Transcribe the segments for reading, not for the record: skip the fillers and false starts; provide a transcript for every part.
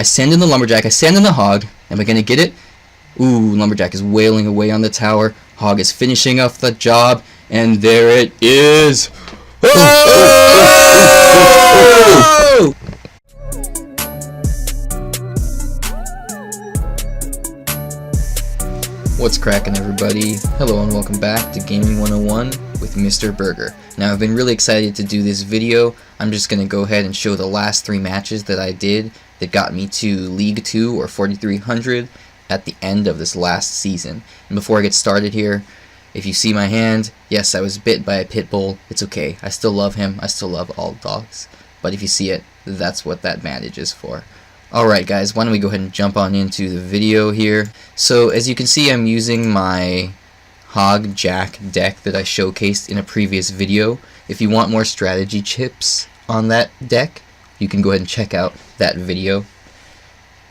send in the Lumberjack, I send in the Hog. Am I going to get it? Ooh, Lumberjack is wailing away on the tower. Hog is finishing off the job, and there it is. Oh! What's cracking, everybody? Hello and welcome back to Gaming 101 with Mr. Berger. Now, I've been really excited to do this video. I'm just going to go ahead and show the last 3 matches that I did that got me to League 2 or 4300 at the end of this last season. And before I get started here, if you see my hand, yes, I was bit by a pit bull. It's okay. I still love him. I still love all dogs. But if you see it, that's what that bandage is for. Alright guys, why don't we go ahead and jump on into the video here. So as you can see, I'm using my HogJack deck that I showcased in a previous video. If you want more strategy tips on that deck, you can go ahead and check out that video.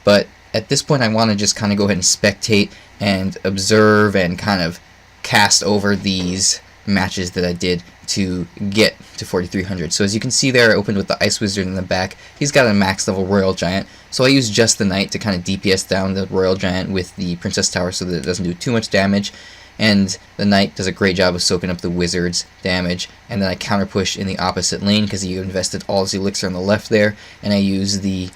But at this point I want to just kind of go ahead and spectate and observe and kind of cast over these matches that I did to get to 4300. So as you can see there, I opened with the Ice Wizard in the back. He's got a max level Royal Giant, so I used just the Knight to kind of DPS down the Royal Giant with the Princess Tower so that it doesn't do too much damage, and the Knight does a great job of soaking up the Wizard's damage. And then I counter push in the opposite lane because he invested all his elixir on the left there, and I use the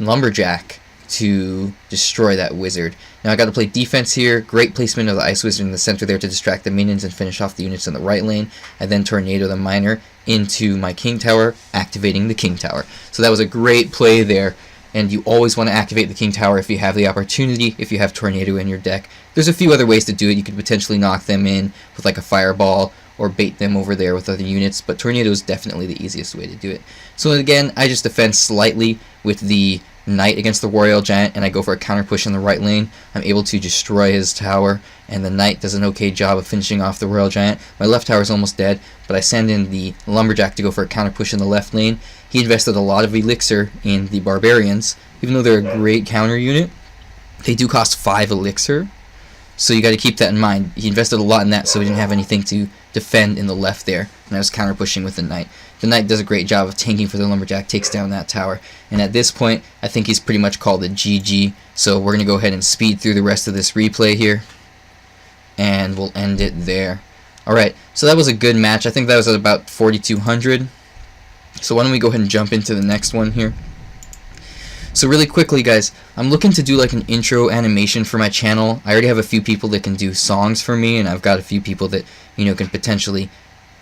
Lumberjack to destroy that Wizard. Now I got to play defense here. Great placement of the Ice Wizard in the center there to distract the minions and finish off the units in the right lane. I then tornado the Miner into my King Tower, activating the King Tower. So that was a great play there, and you always want to activate the King Tower if you have the opportunity, if you have Tornado in your deck. There's a few other ways to do it. You could potentially knock them in with like a Fireball or bait them over there with other units, but Tornado is definitely the easiest way to do it. So again, I just defend slightly with the Knight against the Royal Giant, and I go for a counter push in the right lane. I'm able to destroy his tower, and the Knight does an okay job of finishing off the Royal Giant. My left tower is almost dead, but I send in the Lumberjack to go for a counter push in the left lane. He invested a lot of elixir in the Barbarians. Even though they're a great counter unit, they do cost 5 elixir, so you got to keep that in mind. He invested a lot in that, so he didn't have anything to defend in the left there, and I was counter pushing with the Knight. The Knight does a great job of tanking for the Lumberjack, takes down that tower, and at this point I think he's pretty much called a GG, so we're going to go ahead and speed through the rest of this replay here, and we'll end it there. Alright, so that was a good match. I think that was at about 4200, so why don't we go ahead and jump into the next one here. So really quickly guys, I'm looking to do like an intro animation for my channel. I already have a few people that can do songs for me, and I've got a few people that, you know, can potentially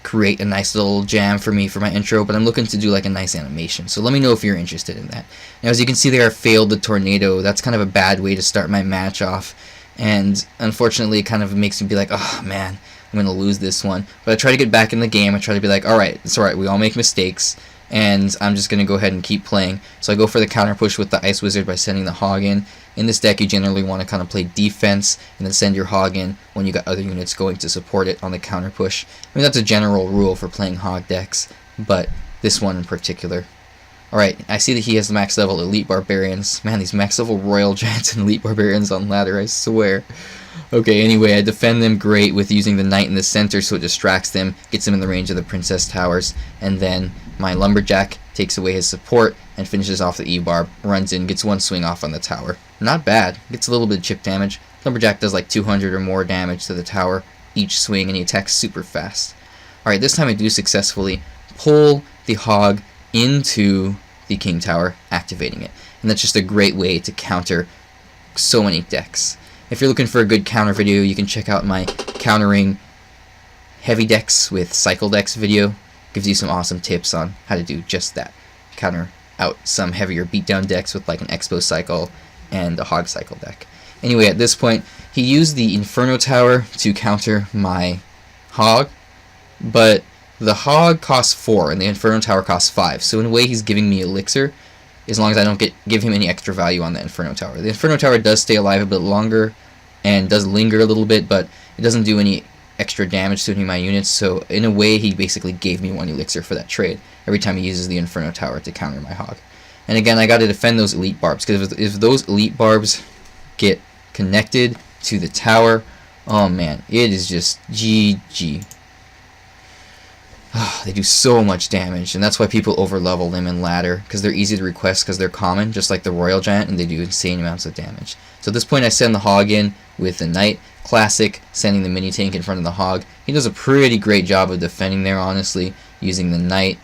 create a nice little jam for me for my intro, but I'm looking to do like a nice animation, so let me know if you're interested in that. Now as you can see there, I failed the Tornado. That's kind of a bad way to start my match off, and unfortunately it kind of makes me be like, oh man, I'm gonna lose this one. But I try to get back in the game. I try to be like, alright, it's alright, we all make mistakes, and I'm just gonna go ahead and keep playing. So I go for the counter push with the Ice Wizard by sending the Hog in. In this deck you generally want to kind of play defense and then send your Hog in when you got other units going to support it on the counter push. I mean, that's a general rule for playing Hog decks, but this one in particular. Alright, I see that he has the max level Elite Barbarians. Man, these max level Royal Giants and Elite Barbarians on ladder, I swear. Okay, anyway, I defend them great with using the Knight in the center so it distracts them, gets them in the range of the Princess Towers, and then my Lumberjack takes away his support and finishes off the E-Barb, runs in, gets one swing off on the tower. Not bad, gets a little bit of chip damage. Lumberjack does like 200 or more damage to the tower each swing, and he attacks super fast. Alright, this time I do successfully pull the Hog into the King Tower, activating it. And that's just a great way to counter so many decks. If you're looking for a good counter video, you can check out my countering heavy decks with cycle decks video. Gives you some awesome tips on how to do just that. Counter out some heavier beatdown decks with like an Expo cycle and a Hog cycle deck. Anyway, at this point, he used the Inferno Tower to counter my Hog, but the Hog costs 4 and the Inferno Tower costs 5. So in a way, he's giving me elixir, as long as I don't give him any extra value on the Inferno Tower. The Inferno Tower does stay alive a bit longer and does linger a little bit, but it doesn't do any extra damage to any of my units, so in a way he basically gave me 1 elixir for that trade every time he uses the Inferno Tower to counter my Hog. And again, I got to defend those Elite Barbs, because if those Elite Barbs get connected to the tower, oh man, it is just GG. They do so much damage, and that's why people overlevel them in ladder, because they're easy to request because they're common, just like the Royal Giant, and they do insane amounts of damage. So at this point I send the Hog in with the Knight. Classic, sending the mini tank in front of the Hog. He does a pretty great job of defending there, honestly, using the Knight,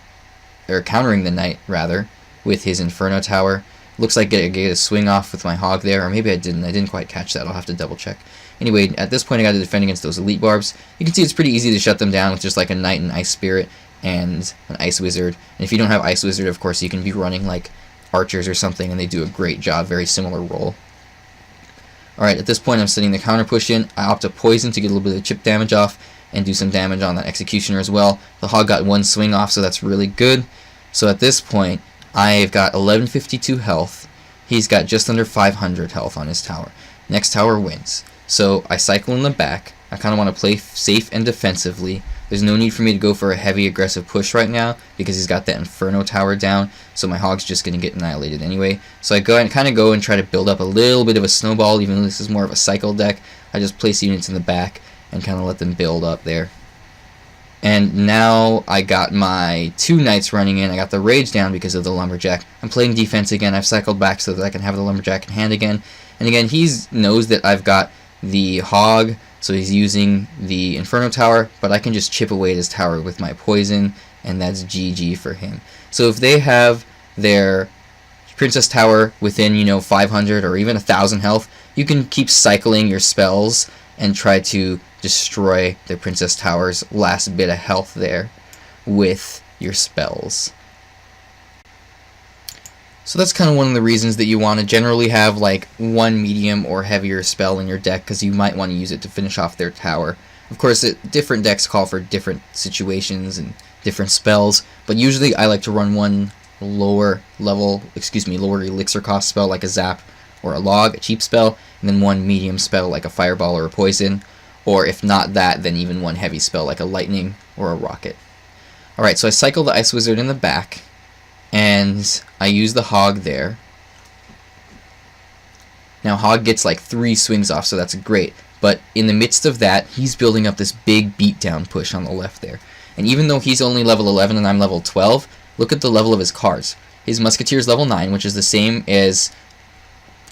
or countering the Knight, rather, with his Inferno Tower. Looks like I get a swing off with my Hog there, or maybe I didn't quite catch that. I'll have to double check. Anyway, at this point I got to defend against those Elite Barbs. You can see it's pretty easy to shut them down with just like a Knight and Ice Spirit and an Ice Wizard. And if you don't have Ice Wizard, of course, you can be running like Archers or something, and they do a great job, very similar role. Alright, at this point I'm setting the counter push in. I opt to poison to get a little bit of chip damage off and do some damage on that Executioner as well. The Hog got one swing off, so that's really good. So at this point, I've got 1152 health. He's got just under 500 health on his tower. Next tower wins. So I cycle in the back. I kind of want to play safe and defensively. There's no need for me to go for a heavy aggressive push right now because he's got that Inferno Tower down, so my Hog's just going to get annihilated anyway. So I kind of go and try to build up a little bit of a snowball, even though this is more of a cycle deck. I just place units in the back and kind of let them build up there. And now I got my 2 Knights running in. I got the Rage down because of the Lumberjack. I'm playing defense again. I've cycled back so that I can have the Lumberjack in hand again. And again, he knows that I've got the Hog, so he's using the Inferno Tower, but I can just chip away at his tower with my poison, and that's GG for him. So if they have their Princess Tower within, 500 or even 1,000 health, you can keep cycling your spells and try to destroy the Princess Tower's last bit of health there with your spells. So that's kind of one of the reasons that you want to generally have like one medium or heavier spell in your deck, because you might want to use it to finish off their tower. Of course, different decks call for different situations and different spells, but usually I like to run one lower elixir cost spell like a Zap or a Log, a cheap spell, and then one medium spell like a Fireball or a Poison, or if not that, then even one heavy spell like a Lightning or a Rocket. Alright, so I cycle the Ice Wizard in the back, and I use the Hog there. Now Hog gets like 3 swings off, so that's great, but in the midst of that, he's building up this big beatdown push on the left there. And even though he's only level 11 and I'm level 12, look at the level of his cards. His Musketeer is level 9, which is the same as...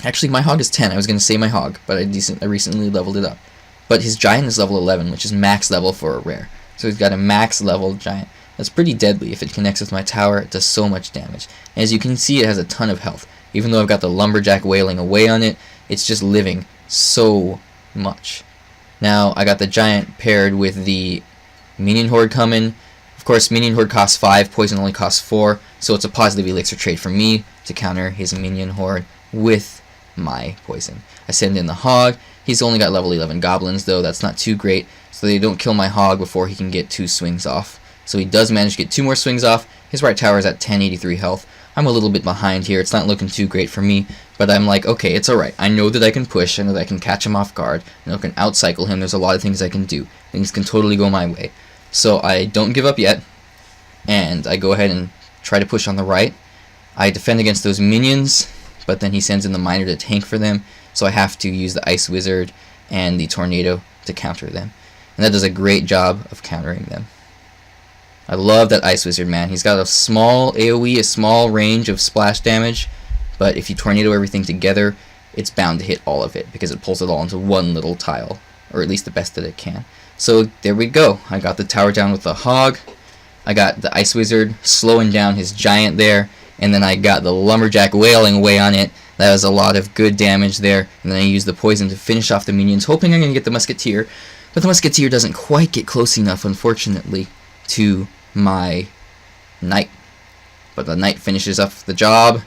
Actually, my Hog is 10. I was going to say my Hog, but I recently leveled it up. But his Giant is level 11, which is max level for a rare. So he's got a max level Giant. That's pretty deadly. If it connects with my tower, it does so much damage. And as you can see, it has a ton of health. Even though I've got the Lumberjack wailing away on it, it's just living so much. Now, I got the Giant paired with the Minion Horde coming. Of course, Minion Horde costs 5, Poison only costs 4, so it's a positive elixir trade for me to counter his Minion Horde with my Poison. I send in the Hog. He's only got level 11 Goblins, though. That's not too great, so they don't kill my Hog before he can get 2 swings off. So he does manage to get 2 more swings off. His right tower is at 1083 health. I'm a little bit behind here. It's not looking too great for me, but I'm like, okay, it's alright. I know that I can push. I know that I can catch him off guard. I know I can outcycle him. There's a lot of things I can do. Things can totally go my way. So I don't give up yet, and I go ahead and try to push on the right. I defend against those minions, but then he sends in the Miner to tank for them, so I have to use the Ice Wizard and the Tornado to counter them. And that does a great job of countering them. I love that Ice Wizard, man. He's got a small AoE, a small range of splash damage, but if you tornado everything together, it's bound to hit all of it because it pulls it all into one little tile, or at least the best that it can. So there we go. I got the tower down with the Hog. I got the Ice Wizard slowing down his Giant there, and then I got the Lumberjack wailing away on it. That was a lot of good damage there, and then I used the Poison to finish off the minions, hoping I'm going to get the Musketeer, but the Musketeer doesn't quite get close enough, unfortunately, to my Knight. But the Knight finishes up the job,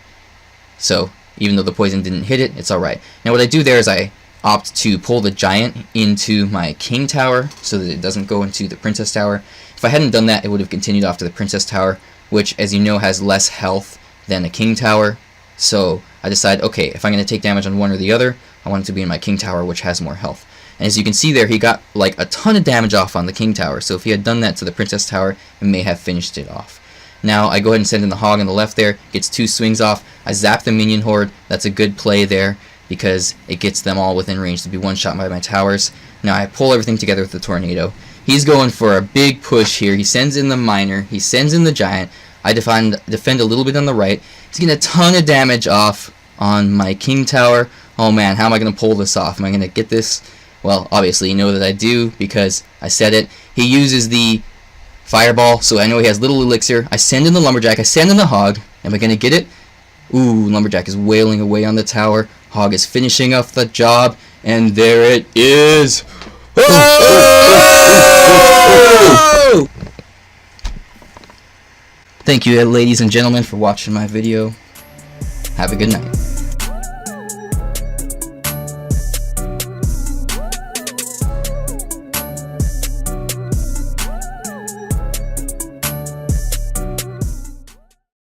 so even though the Poison didn't hit it, it's alright. Now what I do there is I opt to pull the Giant into my King Tower so that it doesn't go into the Princess Tower. If I hadn't done that, it would have continued off to the Princess Tower, which, as you know, has less health than a King Tower. So I decide, okay, if I'm going to take damage on one or the other, I want it to be in my King Tower, which has more health. And as you can see there, he got like a ton of damage off on the King Tower, so if he had done that to the Princess Tower, it may have finished it off. Now I go ahead and send in the Hog on the left there, gets 2 swings off. I zap the Minion Horde. That's a good play there because it gets them all within range to be one-shot by my towers. Now I pull everything together with the Tornado. He's going for a big push here. He sends in the miner. He sends in the giant. I defend a little bit on the right. He's getting a ton of damage off on my king tower. Oh man, how am I going to pull this off? Am I going to get this? Well, obviously you know that I do because I said it. He uses the fireball, so I know he has little elixir. I send in the Lumberjack. I send in the Hog. Am I going to get it? Ooh, Lumberjack is wailing away on the tower. Hog is finishing off the job. And there it is. Oh! Thank you, ladies and gentlemen, for watching my video. Have a good night.